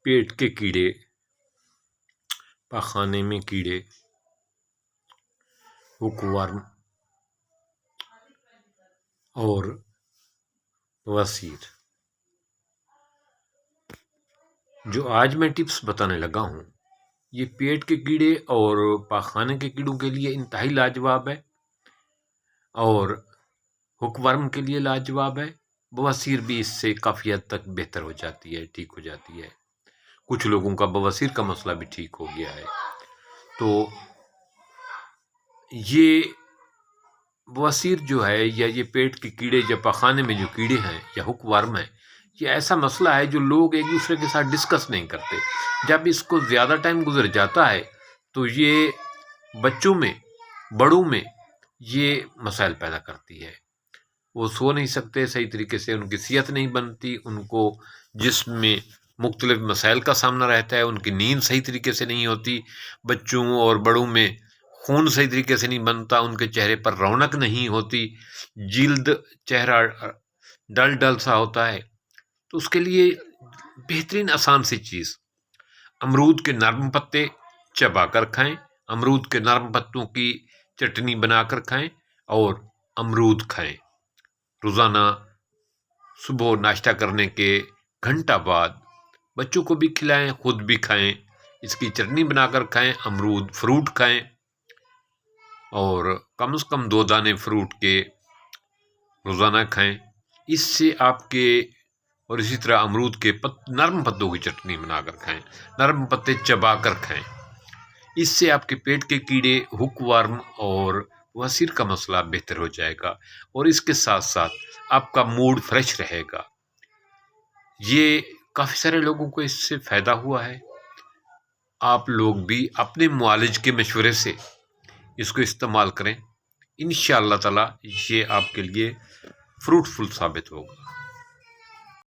پیٹ کے کیڑے، پاخانے میں کیڑے، ہک ورم اور بواسیر۔ جو آج میں ٹپس بتانے لگا ہوں یہ پیٹ کے کیڑے اور پاخانے کے کیڑوں کے لیے انتہائی لاجواب ہے، اور ہک ورم کے لیے لاجواب ہے۔ بواسیر بھی اس سے کافی حد تک بہتر ہو جاتی ہے، ٹھیک ہو جاتی ہے۔ کچھ لوگوں کا بواسیر کا مسئلہ بھی ٹھیک ہو گیا ہے۔ تو یہ بواسیر جو ہے یا یہ پیٹ کے کیڑے یا پاخانے میں جو کیڑے ہیں یا ہک ورم ہے، یہ ایسا مسئلہ ہے جو لوگ ایک دوسرے کے ساتھ ڈسکس نہیں کرتے۔ جب اس کو زیادہ ٹائم گزر جاتا ہے تو یہ بچوں میں، بڑوں میں یہ مسائل پیدا کرتی ہے۔ وہ سو نہیں سکتے صحیح طریقے سے، ان کی صحت نہیں بنتی، ان کو جسم میں مختلف مسائل کا سامنا رہتا ہے، ان کی نیند صحیح طریقے سے نہیں ہوتی، بچوں اور بڑوں میں خون صحیح طریقے سے نہیں بنتا، ان کے چہرے پر رونق نہیں ہوتی، جلد چہرہ ڈل ڈل سا ہوتا ہے۔ تو اس کے لیے بہترین آسان سی چیز، امرود کے نرم پتے چبا کر کھائیں، امرود کے نرم پتوں کی چٹنی بنا کر کھائیں اور امرود کھائیں۔ روزانہ صبح ناشتہ کرنے کے گھنٹہ بعد بچوں کو بھی کھلائیں، خود بھی کھائیں، اس کی چٹنی بنا کر کھائیں، امرود فروٹ کھائیں، اور کم از کم 2 دانے فروٹ کے روزانہ کھائیں۔ اس سے آپ کے، اور اسی طرح امرود کے نرم پتوں کی چٹنی بنا کر کھائیں، نرم پتے چبا کر کھائیں۔ اس سے آپ کے پیٹ کے کیڑے، ہک ورم اور بواسیر کا مسئلہ بہتر ہو جائے گا، اور اس کے ساتھ ساتھ آپ کا موڈ فریش رہے گا۔ یہ کافی سارے لوگوں کو اس سے فائدہ ہوا ہے۔ آپ لوگ بھی اپنے معالج کے مشورے سے اس کو استعمال کریں، انشاءاللہ تعالی یہ آپ کے لیے فروٹفل ثابت ہوگا۔